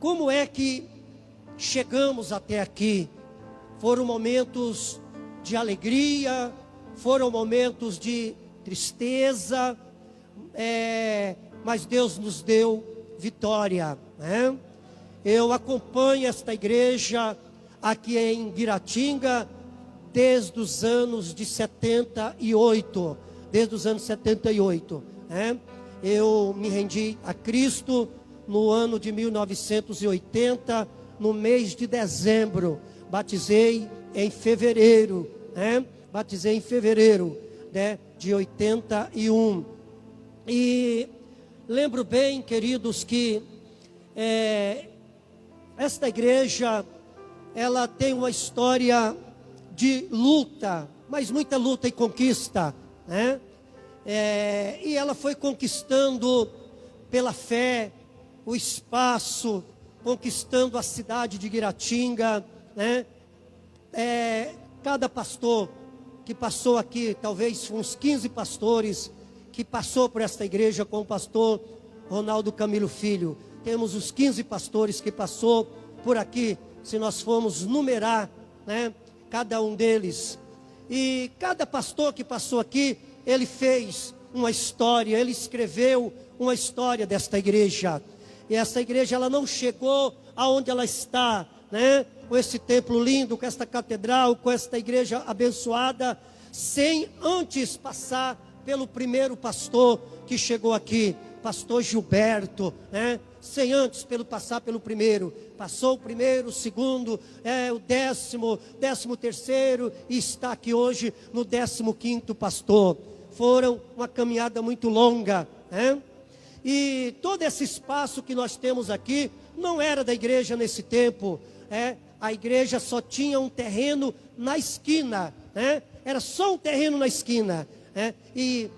como é que chegamos até aqui? Foram momentos de alegria, foram momentos de tristeza, mas Deus nos deu vitória, né? Eu acompanho esta igreja aqui em Guiratinga desde os anos de 78, né? Eu me rendi a Cristo no ano de 1980, no mês de dezembro. Batizei em fevereiro, né? Batizei em fevereiro, né, de 81. E lembro bem, queridos, que esta igreja, ela tem uma história de luta, mas muita luta e conquista, né? E ela foi conquistando pela fé o espaço, conquistando a cidade de Guiratinga, né? Cada pastor que passou aqui, talvez uns 15 pastores que passou por esta igreja com o pastor Ronaldo Camilo Filho. Temos os 15 pastores que passou por aqui, se nós formos numerar, né, cada um deles. E cada pastor que passou aqui, ele fez uma história, ele escreveu uma história desta igreja. E essa igreja, ela não chegou aonde ela está, né, com esse templo lindo, com esta catedral, com esta igreja abençoada, sem antes passar pelo primeiro pastor que chegou aqui, pastor Gilberto, né? Sem antes passar pelo primeiro. Passou o primeiro, o segundo, o 13º e está aqui hoje no 15º pastor. Foram uma caminhada muito longa, né? E todo esse espaço que nós temos aqui não era da igreja nesse tempo, a igreja só tinha um terreno na esquina, né? Era só um terreno na esquina, né? E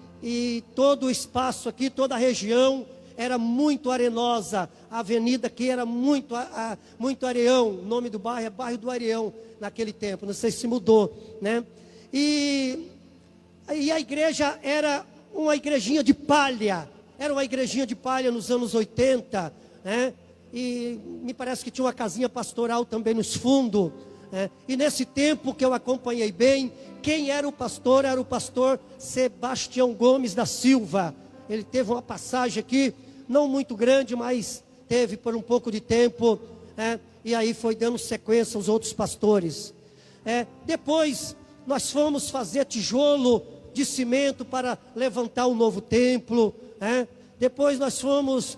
todo o espaço aqui, toda a região era muito arenosa. A avenida aqui era muito areão. O nome do bairro é Bairro do Areão naquele tempo, não sei se mudou, né? E a igreja era uma igrejinha de palha. Era uma igrejinha de palha nos anos 80, né? E me parece que tinha uma casinha pastoral também nos fundos, né? E nesse tempo que eu acompanhei bem, quem era o pastor? Era o pastor Sebastião Gomes da Silva. Ele teve uma passagem aqui, não muito grande, mas teve por um pouco de tempo, né? E aí foi dando sequência aos outros pastores. Depois nós fomos fazer tijolo de cimento para levantar o novo templo, né? Depois nós fomos,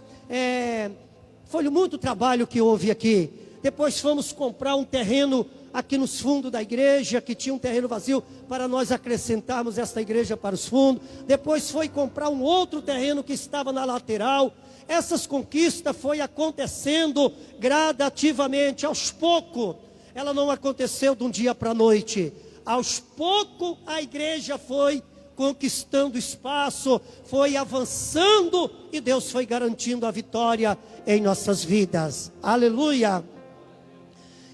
foi muito trabalho que houve aqui. Depois fomos comprar um terreno aqui nos fundos da igreja, que tinha um terreno vazio, para nós acrescentarmos esta igreja para os fundos. Depois foi comprar um outro terreno que estava na lateral. Essas conquistas foi acontecendo gradativamente, aos poucos. Ela não aconteceu de um dia para a noite. Aos poucos a igreja foi conquistando espaço, foi avançando e Deus foi garantindo a vitória em nossas vidas. Aleluia!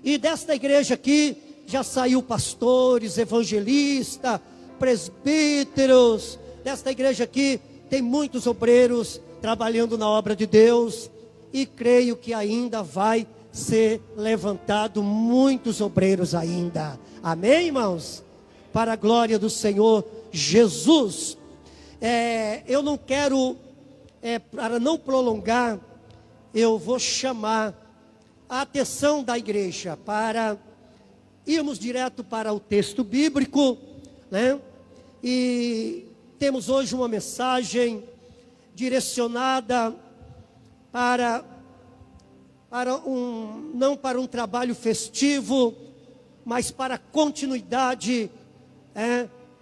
E desta igreja aqui já saiu pastores, evangelistas, presbíteros. Desta igreja aqui tem muitos obreiros trabalhando na obra de Deus. E creio que ainda vai ser levantado muitos obreiros ainda. Amém, irmãos? Para a glória do Senhor Jesus. Eu não quero, para não prolongar, eu vou chamar a atenção da igreja para irmos direto para o texto bíblico, né? E temos hoje uma mensagem direcionada não para um trabalho festivo, mas para a continuidade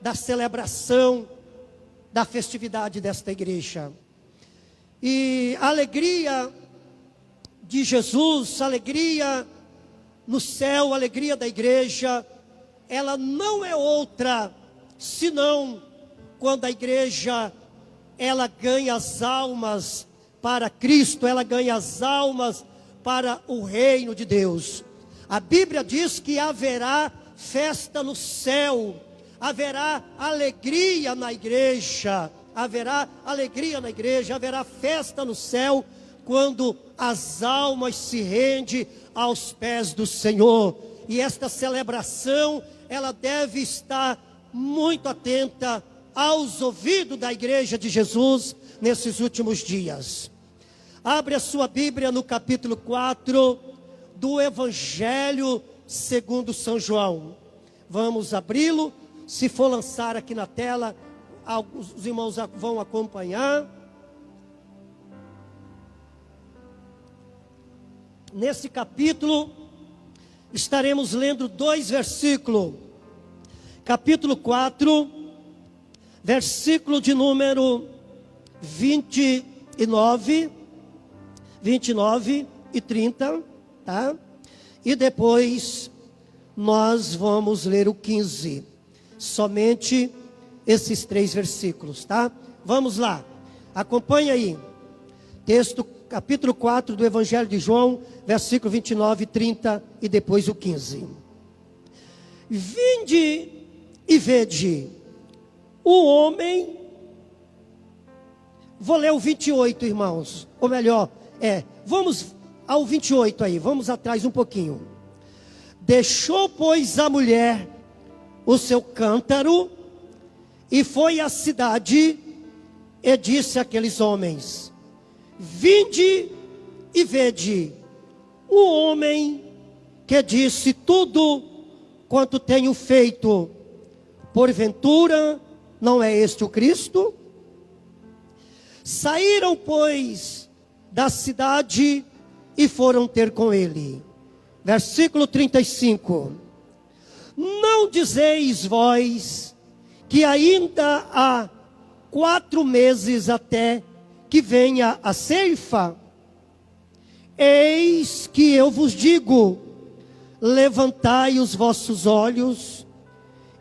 da celebração da festividade desta igreja. E a alegria de Jesus, a alegria no céu, a alegria da igreja, ela não é outra senão quando a igreja ela ganha as almas para Cristo, ela ganha as almas para o reino de Deus. A Bíblia diz que haverá festa no céu, haverá alegria na igreja, haverá alegria na igreja, haverá festa no céu, quando as almas se rendem aos pés do Senhor. E esta celebração, ela deve estar muito atenta aos ouvidos da igreja de Jesus nesses últimos dias. Abre a sua Bíblia no capítulo 4 do Evangelho segundo São João. Vamos abri-lo. Se for lançar aqui na tela, os irmãos vão acompanhar. Nesse capítulo, estaremos lendo 2 versículos. Capítulo 4, versículo de número 29 e 30, tá? E depois nós vamos ler o 15. Somente esses 3 versículos, tá? Vamos lá. Acompanha aí. Texto, capítulo 4 do Evangelho de João, versículo 29 e 30 e depois o 15. Vinde e vede o homem. Vou ler o 28, irmãos. Ou melhor, vamos ao 28 aí, vamos atrás um pouquinho. Deixou, pois, a mulher o seu cântaro e foi à cidade e disse àqueles homens: vinde e vede o homem que disse tudo quanto tenho feito. Porventura não é este o Cristo? Saíram, pois, da cidade e foram ter com ele. Versículo 35. Não dizeis vós que ainda há 4 meses até que venha a ceifa? Eis que eu vos digo: levantai os vossos olhos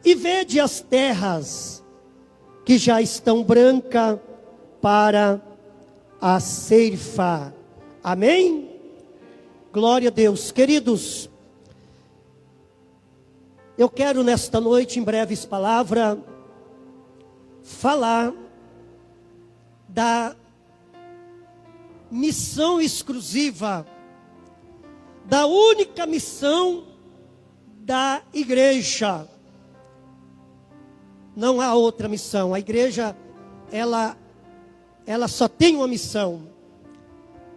e vede as terras que já estão brancas para a ceifa. Amém? Glória a Deus. Queridos, eu quero nesta noite, em breves palavras, falar da missão exclusiva, da única missão da igreja. Não há outra missão. A igreja, ela só tem uma missão,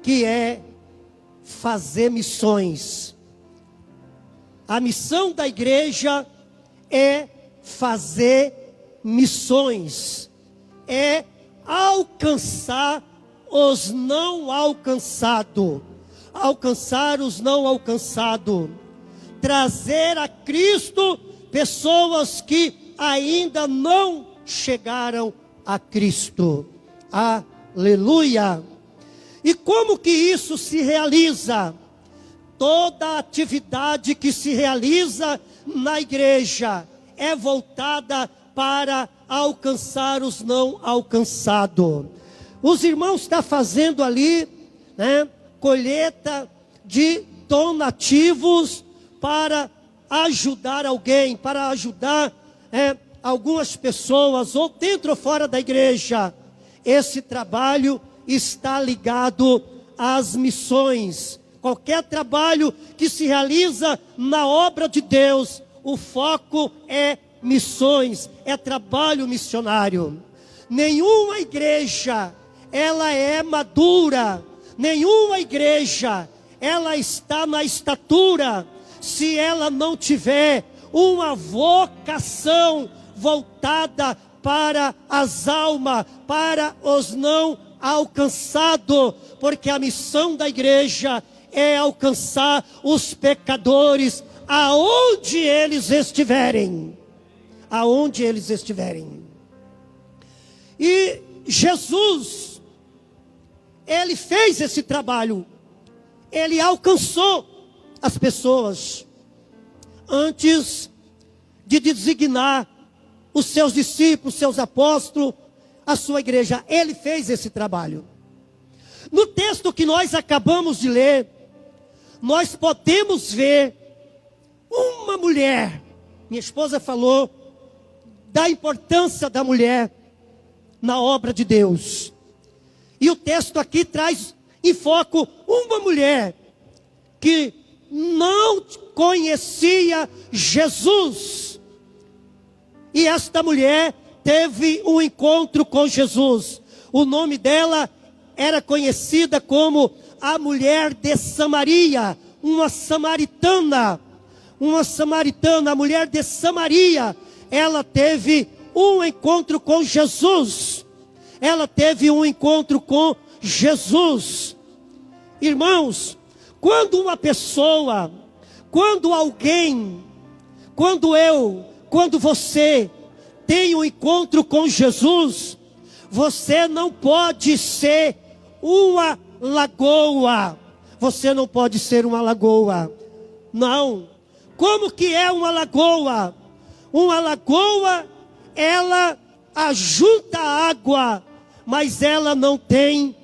que é fazer missões. A missão da igreja é fazer missões, é alcançar os não alcançados, alcançar os não alcançados, trazer a Cristo pessoas que ainda não chegaram a Cristo. Aleluia! E como que isso se realiza? Toda atividade que se realiza na igreja é voltada para alcançar os não alcançados. Os irmãos estão fazendo ali, colheita de donativos para ajudar alguém, para ajudar algumas pessoas, ou dentro ou fora da igreja. Esse trabalho está ligado às missões. Qualquer trabalho que se realiza na obra de Deus, o foco é missões, é trabalho missionário. Nenhuma igreja, ela é madura, nenhuma igreja, ela está na estatura, se ela não tiver uma vocação voltada para as almas, para os não alcançados, porque a missão da igreja é alcançar os pecadores aonde eles estiverem. Aonde eles estiverem. E Jesus, ele fez esse trabalho. Ele alcançou as pessoas antes de designar os seus discípulos, seus apóstolos, a sua igreja. Ele fez esse trabalho. No texto que nós acabamos de ler, nós podemos ver uma mulher. Minha esposa falou da importância da mulher na obra de Deus. E o texto aqui traz enfoco uma mulher que não conhecia Jesus. E esta mulher teve um encontro com Jesus. O nome dela era conhecida como a mulher de Samaria, uma samaritana, a mulher de Samaria. Ela teve um encontro com Jesus. Ela teve um encontro com Jesus. Irmãos, quando uma pessoa, quando alguém, quando você tem um encontro com Jesus, você não pode ser uma lagoa. Você não pode ser uma lagoa. Não. Como que é uma lagoa? Uma lagoa, ela ajunta água, mas ela não tem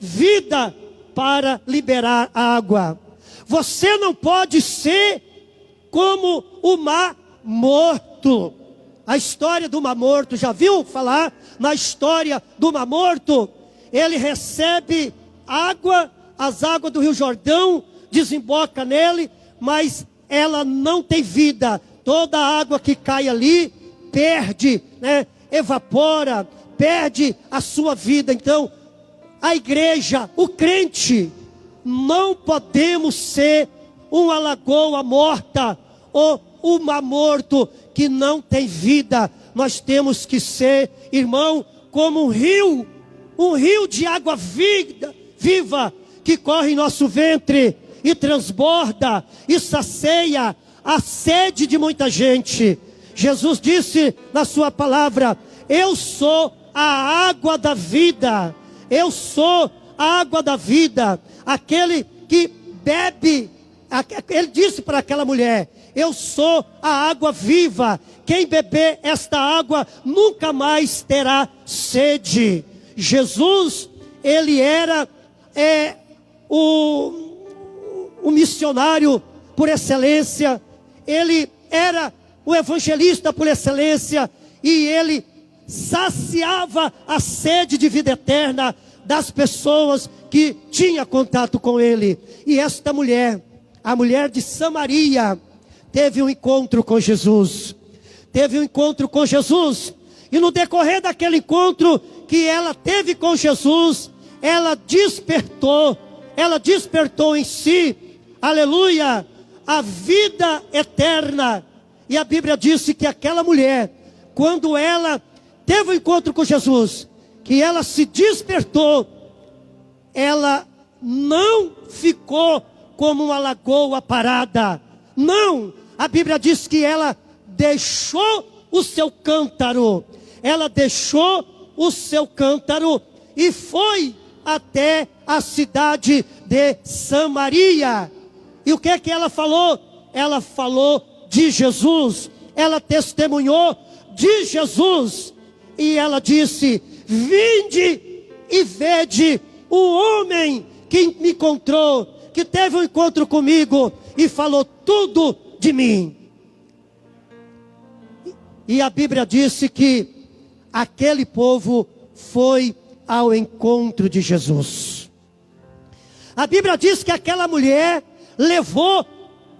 vida para liberar água. Você não pode ser como o mar morto. A história do mar morto, já viu falar na história do mar morto? Ele recebe água, as águas do Rio Jordão, desemboca nele, mas ela não tem vida. Toda a água que cai ali, perde, evapora, perde a sua vida. Então, a igreja, o crente, não podemos ser uma lagoa morta ou um mar morto que não tem vida. Nós temos que ser, irmão, como um rio de água viva que corre em nosso ventre e transborda e sacia a sede de muita gente. Jesus disse na sua palavra: eu sou a água da vida. Eu sou a água da vida. Aquele que bebe, ele disse para aquela mulher: eu sou a água viva. Quem beber esta água nunca mais terá sede. Jesus, ele era o missionário por excelência. Ele era o evangelista por excelência. E ele saciava a sede de vida eterna das pessoas que tinham contato com ele. E esta mulher, a mulher de Samaria, teve um encontro com Jesus. E no decorrer daquele encontro que ela teve com Jesus, ela despertou em si, aleluia, a vida eterna. E a Bíblia disse que aquela mulher, quando ela teve um encontro com Jesus, que ela se despertou, ela não ficou como uma lagoa parada. Não, a Bíblia diz que ela deixou o seu cântaro. Ela deixou o seu cântaro e foi até a cidade de Samaria. E o que é que ela falou? Ela falou de Jesus. Ela testemunhou de Jesus. E ela disse: vinde e vede o homem que me encontrou, que teve um encontro comigo e falou tudo de mim. E a Bíblia disse que aquele povo foi ao encontro de Jesus. A Bíblia diz que aquela mulher levou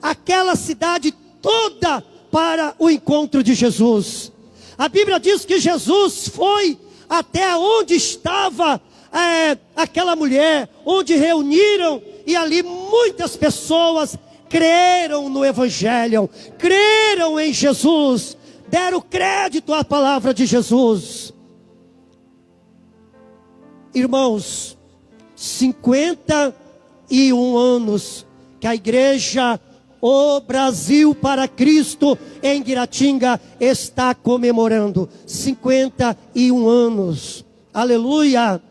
aquela cidade toda para o encontro de Jesus. A Bíblia diz que Jesus foi até onde estava aquela mulher, onde reuniram, e ali muitas pessoas creram no Evangelho, creram em Jesus, deram crédito à palavra de Jesus. Irmãos, 51 anos que a igreja O Brasil para Cristo em Guiratinga está comemorando 51 anos. Aleluia!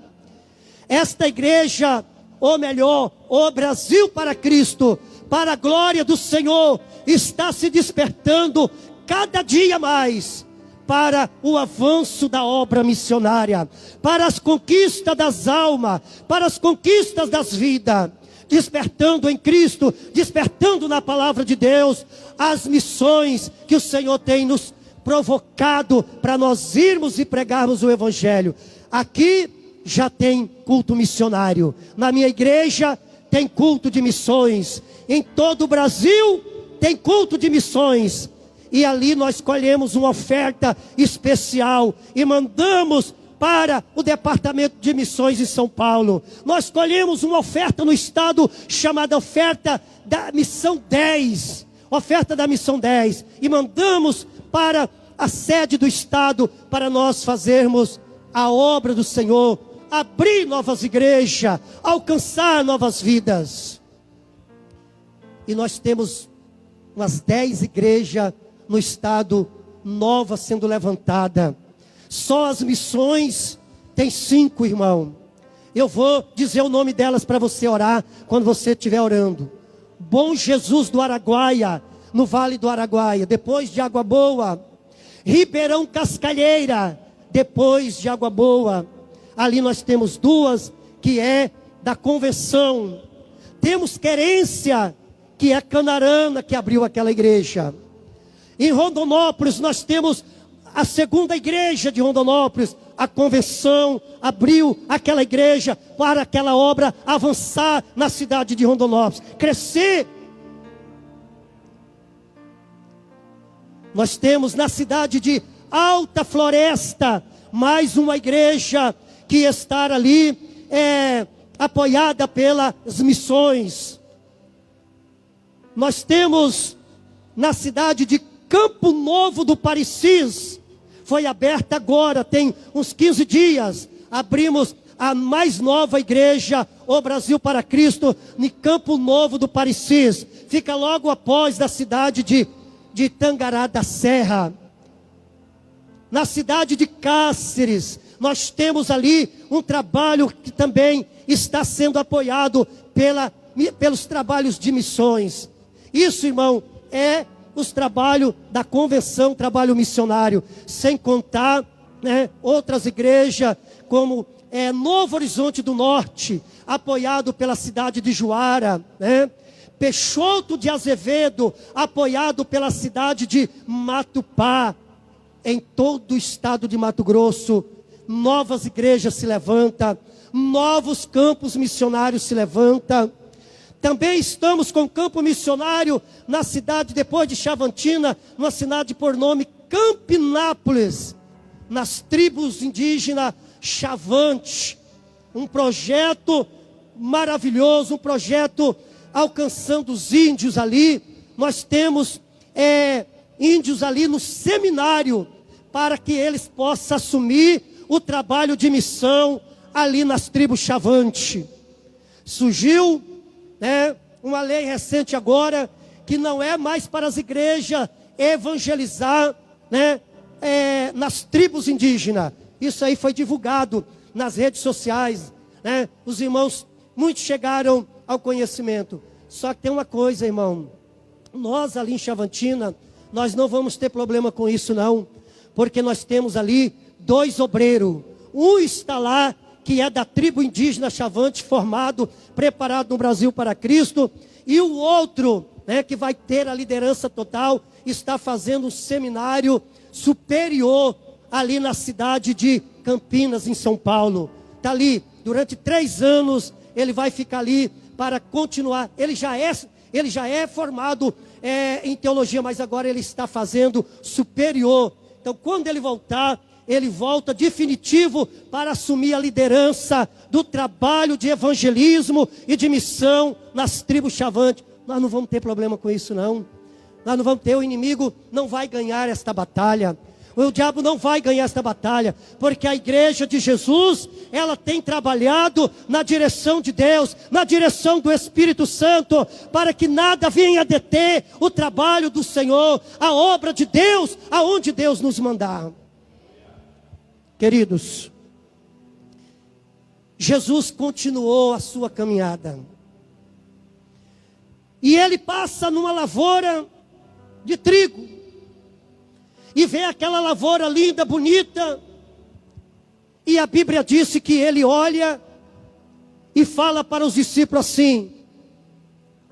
Esta igreja, ou melhor, O Brasil para Cristo, para a glória do Senhor, está se despertando cada dia mais para o avanço da obra missionária, para as conquistas das almas, para as conquistas das vidas, despertando em Cristo, despertando na palavra de Deus, as missões que o Senhor tem nos provocado para nós irmos e pregarmos o Evangelho. Aqui já tem culto missionário. Na minha igreja tem culto de missões. Em todo o Brasil tem culto de missões. E ali nós colhemos uma oferta especial e mandamos para o departamento de missões em São Paulo. Nós colhemos uma oferta no estado chamada oferta da missão 10. Oferta da missão 10. E mandamos para a sede do estado para nós fazermos a obra do Senhor, abrir novas igrejas, alcançar novas vidas. E nós temos umas 10 igrejas no estado, novas sendo levantada. Só as missões tem 5, irmão. Eu vou dizer o nome delas para você orar quando você estiver orando. Bom Jesus do Araguaia, no Vale do Araguaia, depois de Água Boa. Ribeirão Cascalheira, depois de Água Boa. Ali nós temos 2, que é da convenção. Temos Querência, que é Canarana, que abriu aquela igreja. Em Rondonópolis nós temos a segunda igreja de Rondonópolis. A convenção abriu aquela igreja para aquela obra avançar na cidade de Rondonópolis, crescer. Nós temos na cidade de Alta Floresta mais uma igreja que está ali apoiada pelas missões. Nós temos na cidade de Campo Novo do Parecis, foi aberta agora, tem uns 15 dias. Abrimos a mais nova igreja, o Brasil para Cristo, em Campo Novo do Parecis. Fica logo após da cidade de Tangará da Serra. Na cidade de Cáceres, nós temos ali um trabalho que também está sendo apoiado pelos trabalhos de missões. Isso, irmão, é os trabalhos da convenção, trabalho missionário, sem contar, outras igrejas, como Novo Horizonte do Norte, apoiado pela cidade de Juara, Peixoto de Azevedo, apoiado pela cidade de Matupá. Em todo o estado de Mato Grosso, novas igrejas se levantam, novos campos missionários se levantam. Também estamos com campo missionário na cidade, depois de Chavantina, numa cidade por nome Campinápolis, nas tribos indígenas Chavante. Um projeto maravilhoso, um projeto alcançando os índios ali. Nós temos índios ali no seminário, para que eles possam assumir o trabalho de missão ali nas tribos Chavante. Surgiu uma lei recente agora, que não é mais para as igrejas evangelizar nas tribos indígenas. Isso aí foi divulgado nas redes sociais, os irmãos, muitos chegaram ao conhecimento. Só que tem uma coisa, irmão, nós ali em Chavantina, nós não vamos ter problema com isso não, porque nós temos ali 2 obreiros. Um está lá, que é da tribo indígena Chavante, formado, preparado no Brasil para Cristo. E o outro, que vai ter a liderança total, está fazendo um seminário superior ali na cidade de Campinas, em São Paulo. Está ali, durante 3 anos, ele vai ficar ali para continuar. Ele já é formado em teologia, mas agora ele está fazendo superior. Então, quando ele voltar, ele volta definitivo para assumir a liderança do trabalho de evangelismo e de missão nas tribos Chavante. Nós não vamos ter problema com isso não. Nós não vamos ter, o inimigo não vai ganhar esta batalha. O diabo não vai ganhar esta batalha, porque a igreja de Jesus, ela tem trabalhado na direção de Deus, na direção do Espírito Santo, para que nada venha deter o trabalho do Senhor, a obra de Deus, aonde Deus nos mandar. Queridos, Jesus continuou a sua caminhada. E ele passa numa lavoura de trigo. E vê aquela lavoura linda, bonita. E a Bíblia disse que ele olha e fala para os discípulos assim: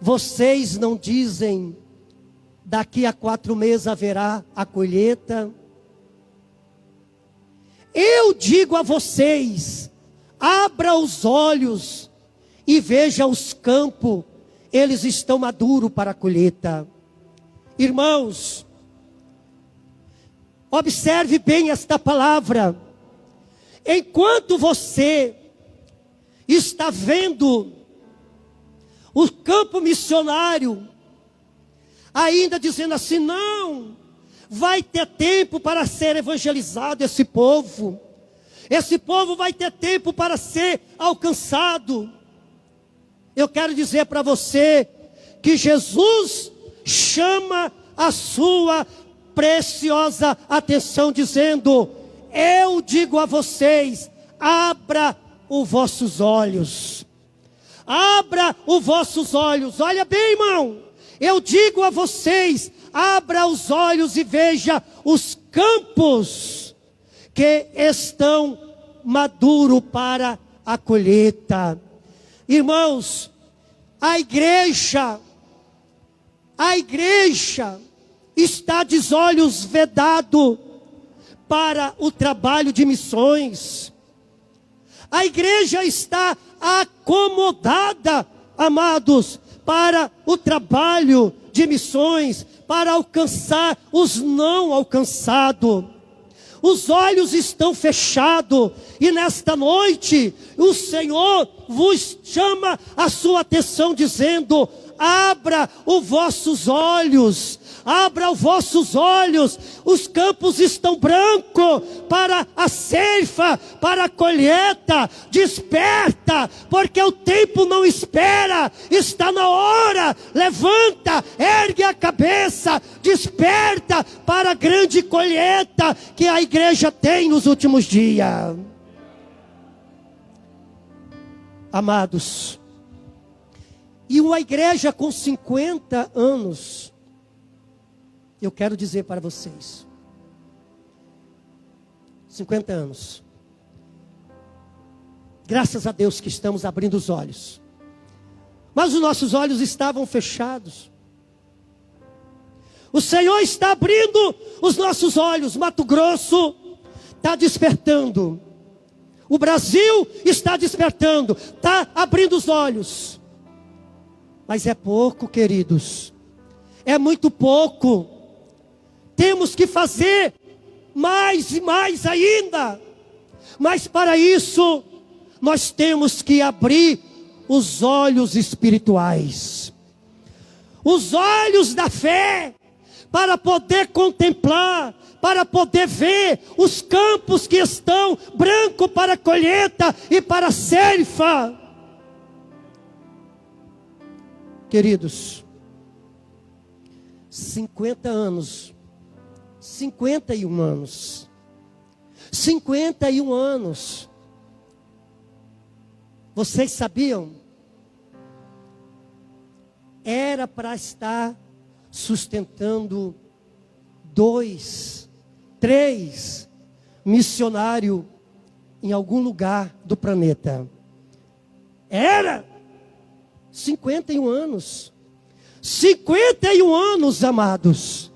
vocês não dizem, daqui a 4 meses haverá a colheita? Eu digo a vocês, abra os olhos e veja os campos, eles estão maduros para a colheita. Irmãos, observe bem esta palavra. Enquanto você está vendo o campo missionário ainda dizendo assim, não, vai ter tempo para ser evangelizado esse povo. Esse povo vai ter tempo para ser alcançado. Eu quero dizer para você que Jesus chama a sua preciosa atenção dizendo, eu digo a vocês, abra os vossos olhos. Abra os vossos olhos. Olha bem, irmão. Eu digo a vocês, abra os olhos e veja os campos que estão maduros para a colheita. Irmãos, a igreja está de olhos vedados para o trabalho de missões. A igreja está acomodada, amados, para o trabalho de missões, para alcançar os não alcançados. Os olhos estão fechados e nesta noite o Senhor vos chama a sua atenção dizendo, abra os vossos olhos. Abra os vossos olhos, os campos estão brancos para a ceifa, para a colheita. Desperta, porque o tempo não espera, está na hora. Levanta, ergue a cabeça, desperta para a grande colheita que a igreja tem nos últimos dias. Amados, e uma igreja com 50 anos, eu quero dizer para vocês, 50 anos, graças a Deus que estamos abrindo os olhos, mas os nossos olhos estavam fechados. O Senhor está abrindo os nossos olhos. Mato Grosso está despertando, o Brasil está despertando, está abrindo os olhos, mas é pouco, queridos, é muito pouco. Temos que fazer mais e mais ainda. Mas para isso, nós temos que abrir os olhos espirituais. Os olhos da fé. Para poder contemplar, para poder ver os campos que estão brancos para a colheita e para a ceifa. Queridos, 50 anos. 51 anos. 51 anos. Vocês sabiam? Era para estar sustentando 2, 3 missionários em algum lugar do planeta. Era 51 anos. 51 anos, amados.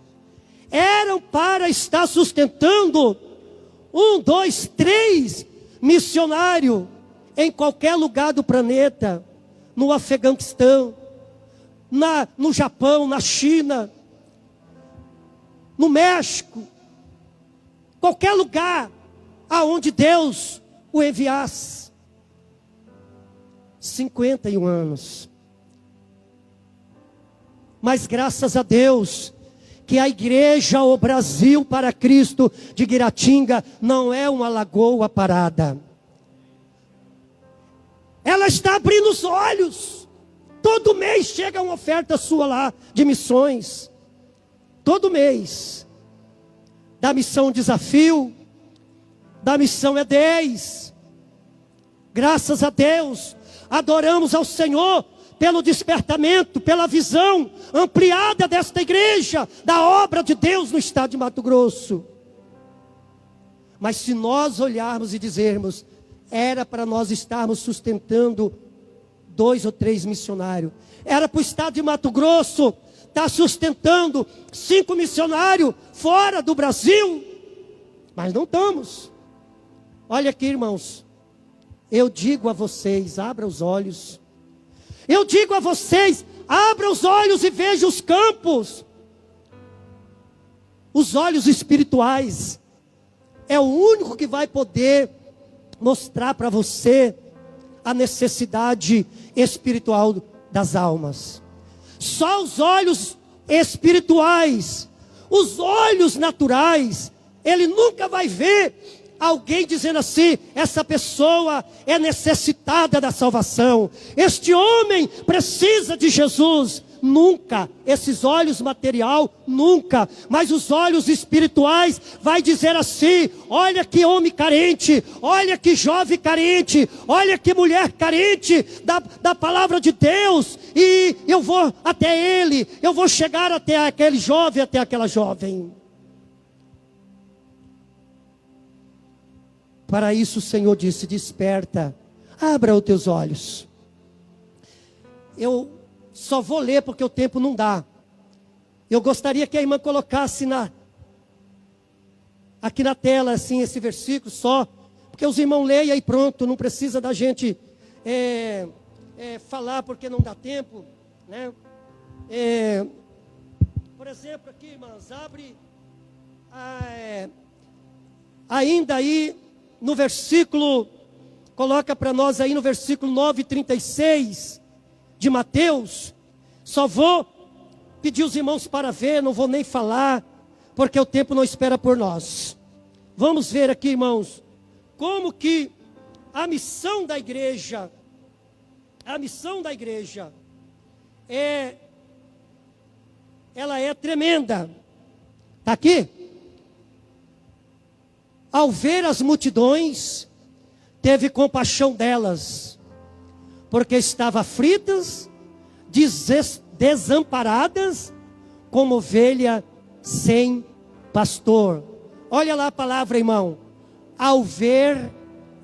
Eram para estar sustentando 1, 2, 3 missionários em qualquer lugar do planeta, no Afeganistão, no Japão, na China, no México, qualquer lugar aonde Deus o enviasse. 51 anos. Mas graças a Deus que a igreja, o Brasil para Cristo de Guiratinga, não é uma lagoa parada. Ela está abrindo os olhos. Todo mês chega uma oferta sua lá, de missões. Todo mês. Da missão Desafio, da missão E10. Graças a Deus, adoramos ao Senhor pelo despertamento, pela visão ampliada desta igreja, da obra de Deus no estado de Mato Grosso. Mas se nós olharmos e dizermos, era para nós estarmos sustentando 2 ou 3 missionários, era para o estado de Mato Grosso estar sustentando 5 missionários fora do Brasil, mas não estamos. Olha aqui, irmãos, Eu digo a vocês, abra os olhos. Eu digo a vocês, abra os olhos e veja os campos. Os olhos espirituais. É o único que vai poder mostrar para você a necessidade espiritual das almas. Só os olhos espirituais, os olhos naturais, ele nunca vai ver alguém dizendo assim: essa pessoa é necessitada da salvação, este homem precisa de Jesus. Nunca. Esses olhos material, nunca. Mas os olhos espirituais vai dizer assim: olha que homem carente, olha que jovem carente, olha que mulher carente da palavra de Deus, e eu vou até ele, eu vou chegar até aquele jovem, até aquela jovem. Para isso o Senhor disse: desperta, abra os teus olhos. Eu só vou ler porque o tempo não dá. Eu gostaria que a irmã colocasse aqui na tela assim, esse versículo só, porque os irmãos leiam e pronto, não precisa da gente falar porque não dá tempo, né? Por exemplo aqui, irmãs, abre ainda aí no versículo, coloca para nós aí no versículo 9:36 de Mateus. Só vou pedir os irmãos para ver, não vou nem falar, porque o tempo não espera por nós. Vamos ver aqui, irmãos, como que a missão da igreja ela é tremenda. Está aqui? Ao ver as multidões, teve compaixão delas, porque estavam aflitas, desamparadas, como ovelha sem pastor. Olha lá a palavra, irmão. Ao ver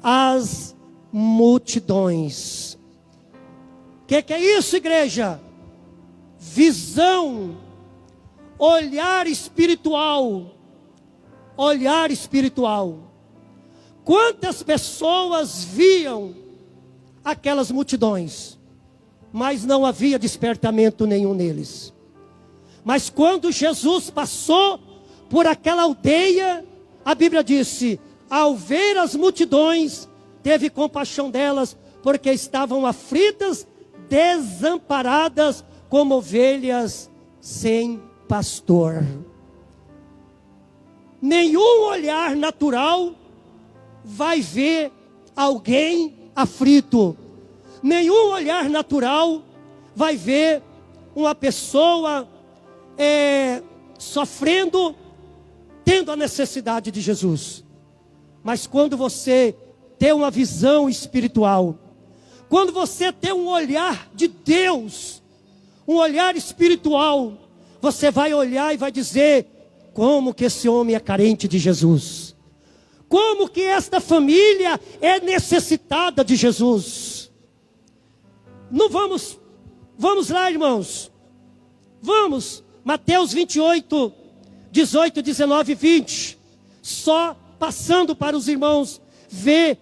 as multidões. O que é isso, igreja? Visão, olhar espiritual. Olhar espiritual. Quantas pessoas viam aquelas multidões, mas não havia despertamento nenhum neles. Mas quando Jesus passou por aquela aldeia, a Bíblia disse: ao ver as multidões, teve compaixão delas, porque estavam aflitas, desamparadas, como ovelhas sem pastor. Nenhum olhar natural vai ver alguém aflito. Nenhum olhar natural vai ver uma pessoa sofrendo, tendo a necessidade de Jesus. Mas quando você tem uma visão espiritual, quando você tem um olhar de Deus, um olhar espiritual, você vai olhar e vai dizer: como que esse homem é carente de Jesus? Como que esta família é necessitada de Jesus? Não vamos lá, irmãos. Vamos, Mateus 28, 18, 19 e 20. Só passando para os irmãos ver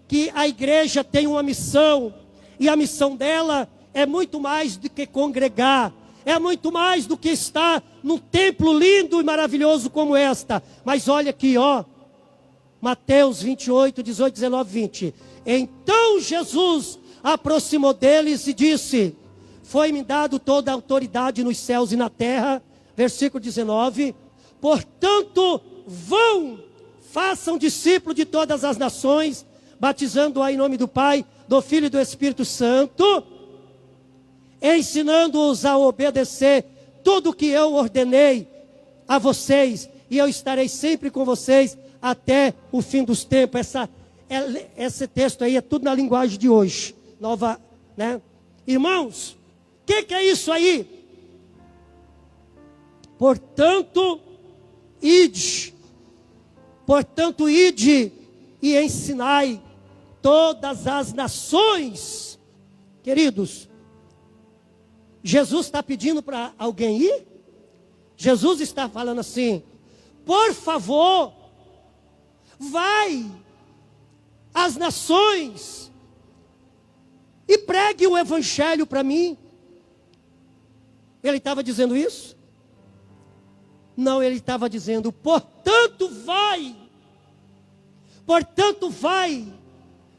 que a igreja tem uma missão. E a missão dela é muito mais do que congregar. É muito mais do que estar num templo lindo e maravilhoso como esta. Mas olha aqui, ó. Mateus 28, 18, 19, 20. Então Jesus aproximou deles e disse: foi-me dado toda a autoridade nos céus e na terra. Versículo 19. Portanto, vão, façam discípulos de todas as nações, batizando-a em nome do Pai, do Filho e do Espírito Santo, ensinando-os a obedecer tudo o que eu ordenei a vocês, e eu estarei sempre com vocês até o fim dos tempos. Esse texto aí é tudo na linguagem de hoje, nova, né? Irmãos, o que é isso aí? Portanto, ide e ensinai todas as nações. Queridos, Jesus está pedindo para alguém ir? Jesus está falando assim: por favor, vai as nações e pregue o evangelho para mim. Ele estava dizendo isso? Não, ele estava dizendo, portanto vai,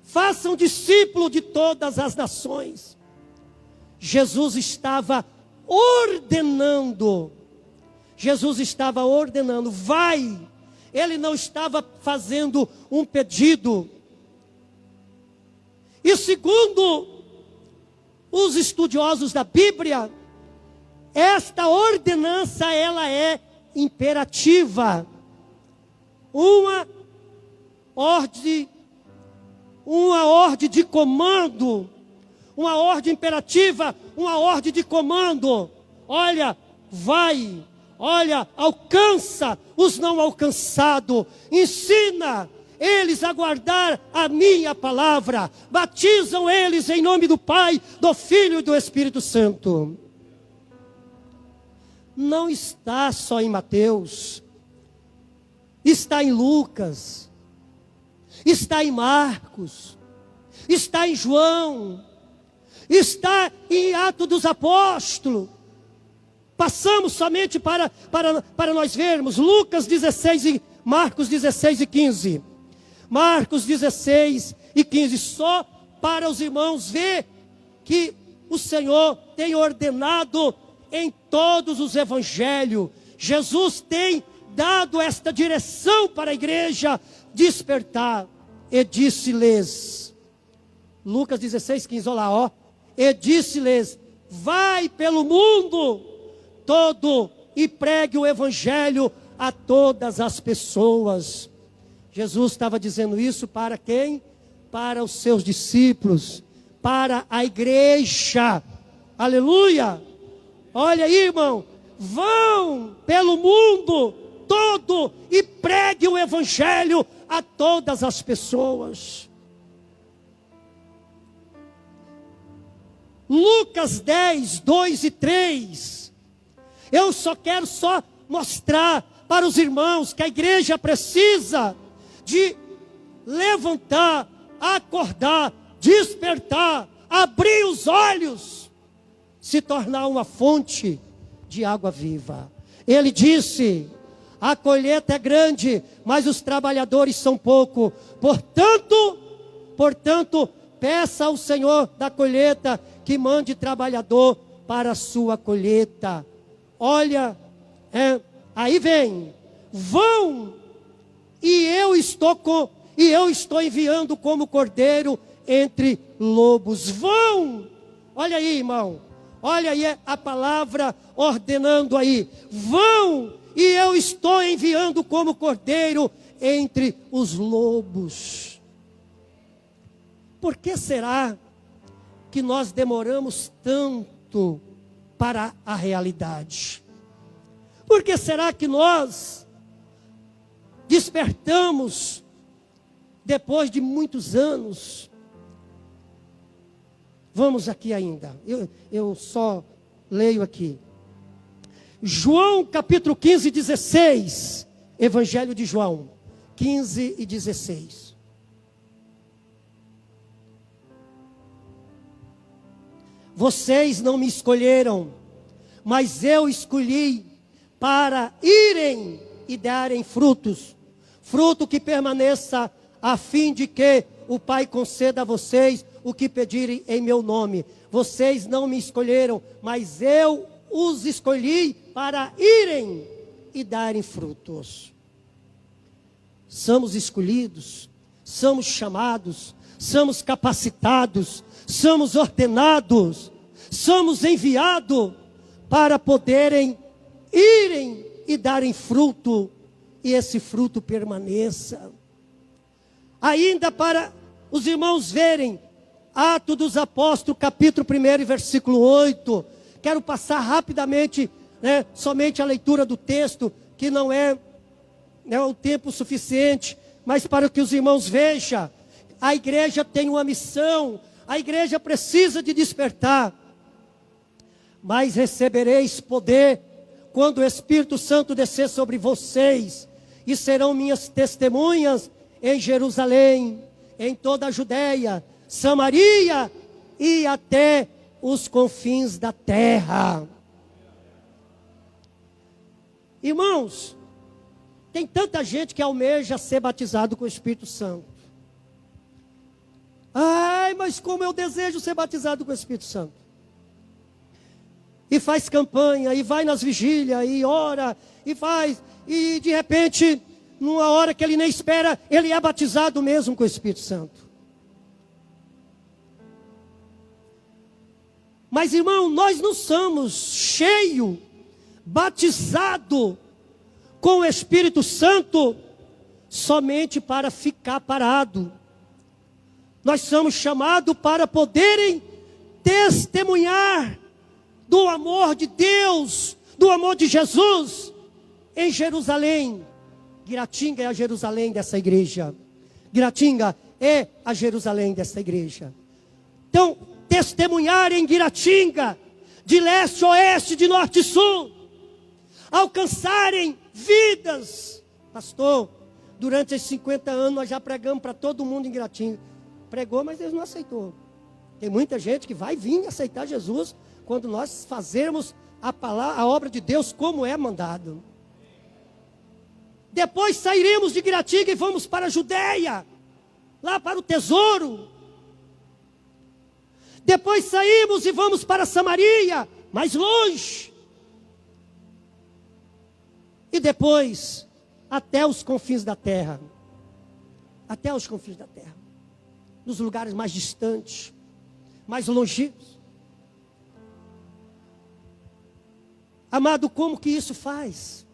faça um discípulo de todas as nações. Jesus estava ordenando, vai. Ele não estava fazendo um pedido. E segundo os estudiosos da Bíblia, esta ordenança, ela é imperativa. Uma ordem de comando, uma ordem imperativa, uma ordem de comando. Olha, vai, olha, alcança os não alcançados, ensina eles a guardar a minha palavra, batizam eles em nome do Pai, do Filho e do Espírito Santo. Não está só em Mateus, está em Lucas, está em Marcos, está em João, está em Atos dos Apóstolos. Passamos somente para nós vermos Lucas 16 e Marcos 16 e 15. Marcos 16 e 15, só para os irmãos ver que o Senhor tem ordenado em todos os evangelhos. Jesus tem dado esta direção para a igreja despertar. E disse-lhes, Lucas 16, 15, olha lá, ó. E disse-lhes, vai pelo mundo todo e pregue o evangelho a todas as pessoas. Jesus estava dizendo isso para quem? Para os seus discípulos, para a igreja. Aleluia! Olha aí, irmão, vão pelo mundo todo e pregue o evangelho a todas as pessoas. Lucas 10, 2 e 3. Eu quero mostrar para os irmãos que a igreja precisa de levantar, acordar, despertar, abrir os olhos, se tornar uma fonte de água viva. Ele disse, a colheita é grande, mas os trabalhadores são poucos. Portanto, peça ao Senhor da colheita que mande trabalhador para a sua colheita. Olha, aí vem, vão, e eu estou enviando como cordeiro entre lobos. Vão, olha aí, irmão, olha aí a palavra ordenando aí, vão, e eu estou enviando como cordeiro entre os lobos. Por que será que nós demoramos tanto para a realidade? Por que será que nós despertamos depois de muitos anos? Vamos aqui ainda, eu só leio aqui. João capítulo 15, 16. Evangelho de João 15 e 16. Vocês não me escolheram, mas eu escolhi para irem e darem frutos, fruto que permaneça, a fim de que o Pai conceda a vocês o que pedirem em meu nome. Vocês não me escolheram, mas eu os escolhi para irem e darem frutos. Somos escolhidos, somos chamados, somos capacitados, somos ordenados, somos enviados para poderem irem e darem fruto, e esse fruto permaneça. Ainda para os irmãos verem, Atos dos Apóstolos, capítulo 1, versículo 8. Quero passar rapidamente, somente a leitura do texto, que não é o tempo suficiente, mas para que os irmãos vejam, a igreja tem uma missão, a igreja precisa de despertar. Mas recebereis poder quando o Espírito Santo descer sobre vocês, e serão minhas testemunhas em Jerusalém, em toda a Judéia, Samaria e até os confins da terra. Irmãos, tem tanta gente que almeja ser batizado com o Espírito Santo. Ai, mas como eu desejo ser batizado com o Espírito Santo. E faz campanha, e vai nas vigílias, e ora, e faz, e de repente, numa hora que ele nem espera, ele é batizado mesmo com o Espírito Santo. Mas irmão, nós não somos cheios, batizados com o Espírito Santo, somente para ficar parado. Nós somos chamados para poderem testemunhar do amor de Deus, do amor de Jesus, em Jerusalém. Guiratinga é a Jerusalém dessa igreja. Guiratinga é a Jerusalém dessa igreja. Então, testemunhar em Guiratinga, de leste a oeste, de norte a sul, alcançarem vidas. Pastor, durante esses 50 anos nós já pregamos para todo mundo em Guiratinga. Pregou, mas eles não aceitou. Tem muita gente que vai vir aceitar Jesus quando nós fazermos a obra de Deus como é mandado. Depois sairemos de Guiratinga e vamos para a Judéia, lá para o tesouro. Depois saímos e vamos para Samaria, mais longe. E depois, até os confins da terra. Até os confins da terra. Nos lugares mais distantes, mais longínquos. Amado, como que isso faz?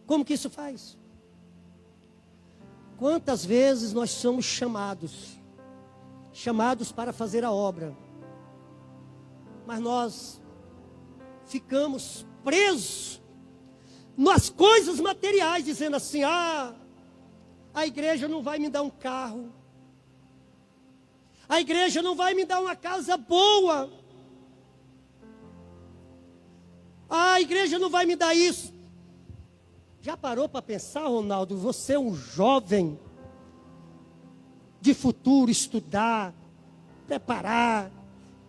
Como que isso faz? Quantas vezes nós somos chamados para fazer a obra, mas nós ficamos presos nas coisas materiais, dizendo assim: a igreja não vai me dar um carro, a igreja não vai me dar uma casa boa, a igreja não vai me dar isso. Já parou para pensar, Ronaldo? Você é um jovem de futuro, estudar, preparar,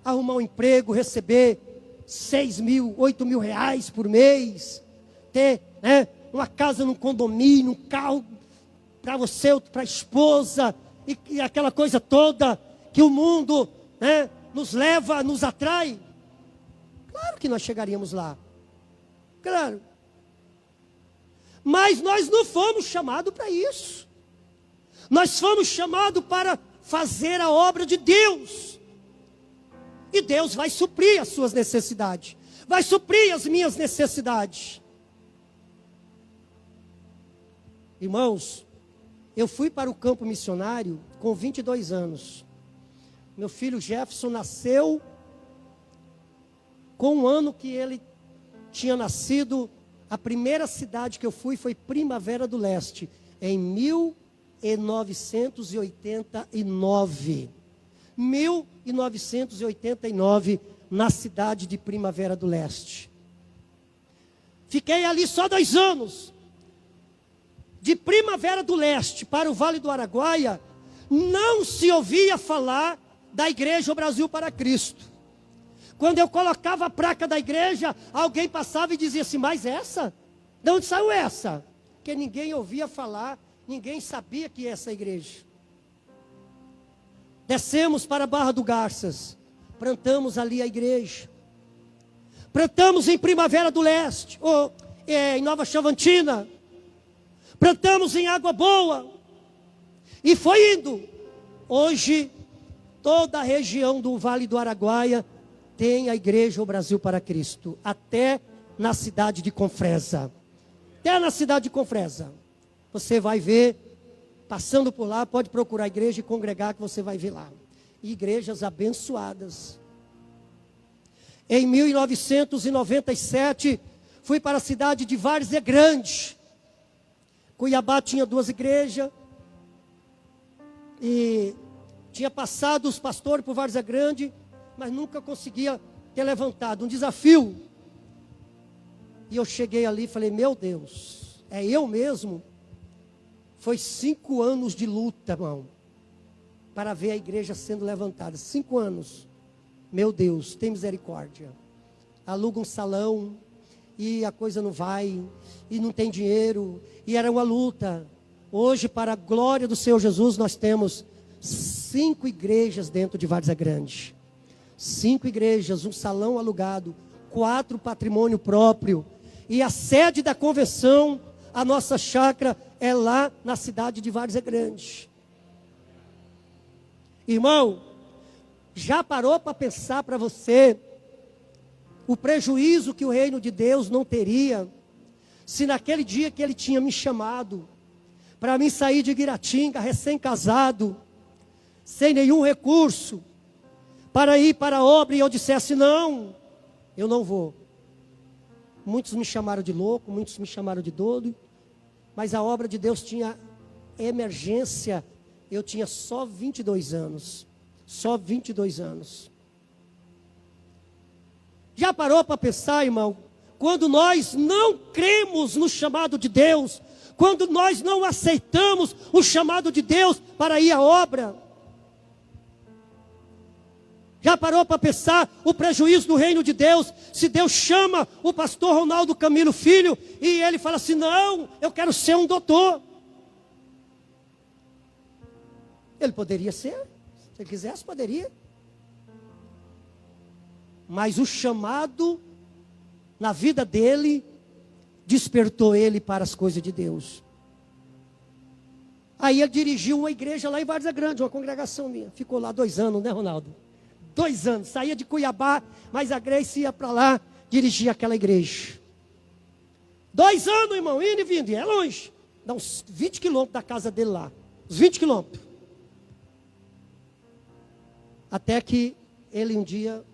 arrumar um emprego, receber 6 mil, 8 mil reais por mês, ter uma casa num condomínio, um carro para você, para a esposa, e aquela coisa toda que o mundo nos leva, nos atrai. Claro que nós chegaríamos lá. Claro. Mas nós não fomos chamados para isso. Nós fomos chamados para fazer a obra de Deus. E Deus vai suprir as suas necessidades. Vai suprir as minhas necessidades. Irmãos, eu fui para o campo missionário com 22 anos. Meu filho Jefferson nasceu com um ano que ele tinha nascido. A primeira cidade que eu fui foi Primavera do Leste, em 1989. 1989, na cidade de Primavera do Leste. Fiquei ali só 2 anos. De Primavera do Leste para o Vale do Araguaia, não se ouvia falar da Igreja Brasil para Cristo. Quando eu colocava a placa da igreja, alguém passava e dizia assim: mas essa? De onde saiu essa? Porque ninguém ouvia falar, ninguém sabia que é essa igreja. Descemos para a Barra do Garças, plantamos ali a igreja. Plantamos em Primavera do Leste, em Nova Chavantina. Plantamos em Água Boa. E foi indo. Hoje, toda a região do Vale do Araguaia tem a Igreja O Brasil para Cristo, até na cidade de Confresa. Até na cidade de Confresa. Você vai ver, passando por lá, pode procurar a igreja e congregar, que você vai ver lá. Igrejas abençoadas. Em 1997, fui para a cidade de Várzea Grande. Cuiabá tinha 2 igrejas. E tinha passado os pastores por Várzea Grande, mas nunca conseguia ter levantado. Um desafio. E eu cheguei ali e falei: meu Deus, é eu mesmo? Foi 5 anos de luta, irmão. para ver a igreja sendo levantada. 5 anos. Meu Deus, tem misericórdia. Aluga um salão e a coisa não vai, e não tem dinheiro, e era uma luta. Hoje, para a glória do Senhor Jesus, nós temos 5 igrejas dentro de Várzea Grande. 5 igrejas, um salão alugado, 4 patrimônio próprio. E a sede da convenção, a nossa chácara, é lá na cidade de Várzea Grande. Irmão, já parou para pensar para você o prejuízo que o reino de Deus não teria se naquele dia que ele tinha me chamado para mim sair de Guiratinga, recém-casado, sem nenhum recurso, para ir para a obra, e eu dissesse: não, eu não vou. Muitos me chamaram de louco, muitos me chamaram de doido, mas a obra de Deus tinha emergência. Eu tinha só 22 anos. Só 22 anos. Já parou para pensar, irmão? Quando nós não cremos no chamado de Deus, quando nós não aceitamos o chamado de Deus para ir à obra, já parou para pensar o prejuízo do reino de Deus? Se Deus chama o pastor Ronaldo Camilo Filho e ele fala assim: não, eu quero ser um doutor. Ele poderia ser, se ele quisesse, poderia. Mas o chamado na vida dele despertou ele para as coisas de Deus. Aí ele dirigiu uma igreja lá em Várzea Grande, uma congregação minha. Ficou lá 2 anos, né, Ronaldo? 2 anos. Saía de Cuiabá, mas a Grace ia para lá dirigir aquela igreja. 2 anos, irmão, indo e vindo. E é longe. Dá uns 20 quilômetros da casa dele lá. Uns 20 quilômetros. Até que ele um dia,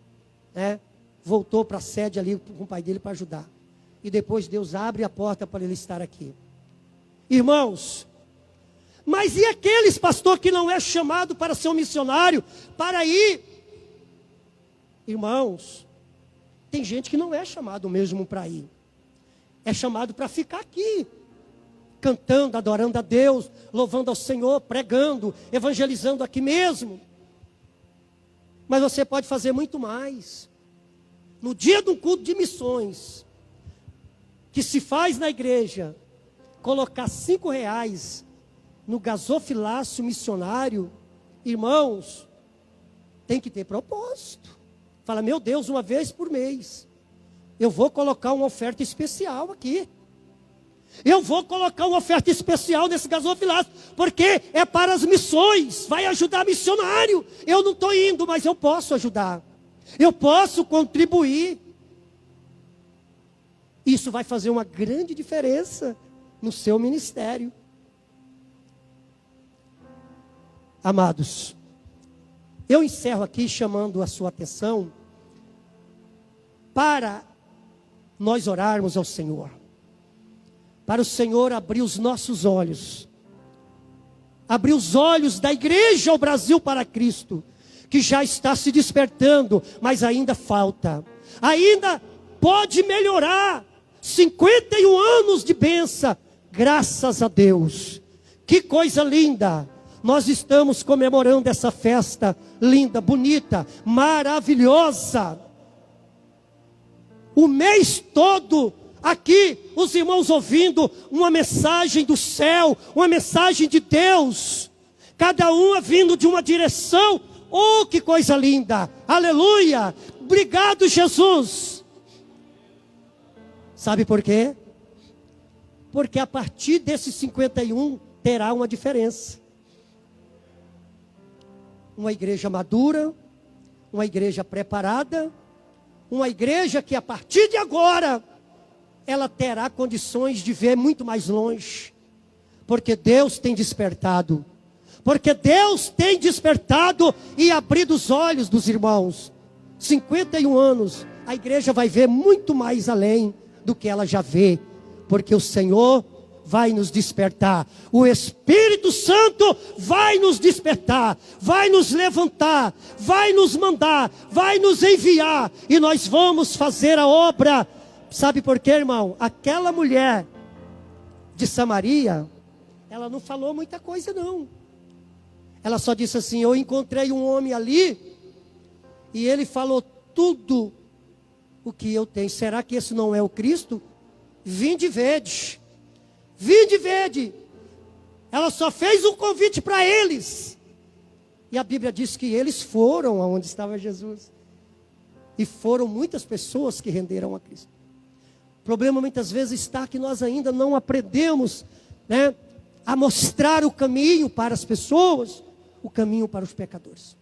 voltou para a sede ali com o pai dele para ajudar. E depois Deus abre a porta para ele estar aqui. Irmãos, mas e aqueles pastor que não é chamado para ser um missionário, para ir? Irmãos, tem gente que não é chamado mesmo para ir. É chamado para ficar aqui, cantando, adorando a Deus, louvando ao Senhor, pregando, evangelizando aqui mesmo. Mas você pode fazer muito mais. No dia do culto de missões, que se faz na igreja, colocar R$5 no gasofilácio missionário, irmãos, tem que ter propósito. Fala: meu Deus, uma vez por mês, eu vou colocar uma oferta especial aqui. Eu vou colocar uma oferta especial nesse gasofilácio, porque é para as missões, vai ajudar missionário. Eu não estou indo, mas eu posso ajudar. Eu posso contribuir. Isso vai fazer uma grande diferença no seu ministério. Amados, eu encerro aqui chamando a sua atenção para nós orarmos ao Senhor. Para o Senhor abrir os nossos olhos. Abrir os olhos da igreja ao Brasil para Cristo. Que já está se despertando, mas ainda falta. Ainda pode melhorar. 51 anos de bênção, graças a Deus. Que coisa linda. Nós estamos comemorando essa festa linda, bonita, maravilhosa. O mês todo aqui, os irmãos ouvindo uma mensagem do céu, uma mensagem de Deus. Cada uma vindo de uma direção. Oh, que coisa linda. Aleluia. Obrigado, Jesus. Sabe por quê? Porque a partir desses 51 terá uma diferença. Uma igreja madura, uma igreja preparada, uma igreja que a partir de agora ela terá condições de ver muito mais longe. Porque Deus tem despertado. Porque Deus tem despertado e abrido os olhos dos irmãos. 51 anos, a igreja vai ver muito mais além do que ela já vê. Porque o Senhor vai nos despertar. O Espírito Santo vai nos despertar. Vai nos levantar. Vai nos mandar. Vai nos enviar. E nós vamos fazer a obra. Sabe por quê, irmão? Aquela mulher de Samaria, ela não falou muita coisa não. Ela só disse assim: eu encontrei um homem ali e ele falou tudo o que eu tenho. Será que esse não é o Cristo? Vinde e vede. Vinde e vede. Ela só fez um convite para eles. E a Bíblia diz que eles foram aonde estava Jesus. E foram muitas pessoas que renderam a Cristo. O problema muitas vezes está que nós ainda não aprendemos, né, a mostrar o caminho para as pessoas, o caminho para os pecadores.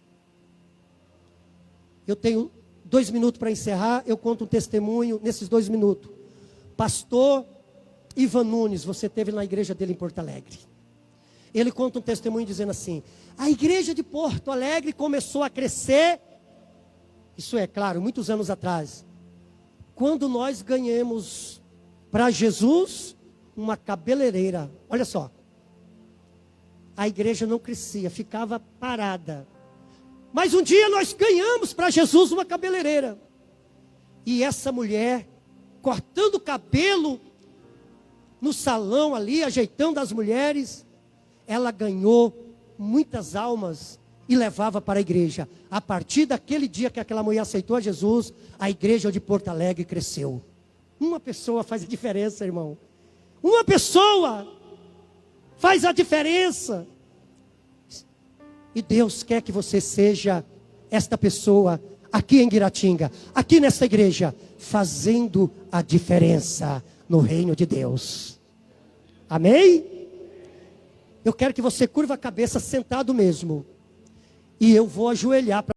Eu tenho 2 minutos para encerrar, eu conto um testemunho nesses 2 minutos. Pastor Ivan Nunes, você esteve na igreja dele em Porto Alegre. Ele conta um testemunho dizendo assim: a igreja de Porto Alegre começou a crescer, isso é claro, muitos anos atrás, quando nós ganhamos para Jesus uma cabeleireira. Olha só, a igreja não crescia, ficava parada. Mas um dia nós ganhamos para Jesus uma cabeleireira. E essa mulher, cortando o cabelo no salão ali, ajeitando as mulheres, ela ganhou muitas almas e levava para a igreja. A partir daquele dia que aquela mulher aceitou a Jesus, a igreja de Porto Alegre cresceu. Uma pessoa faz a diferença, irmão. Uma pessoa faz a diferença. E Deus quer que você seja esta pessoa aqui em Guiratinga, aqui nesta igreja, fazendo a diferença no reino de Deus. Amém? Eu quero que você curva a cabeça sentado mesmo. E eu vou ajoelhar para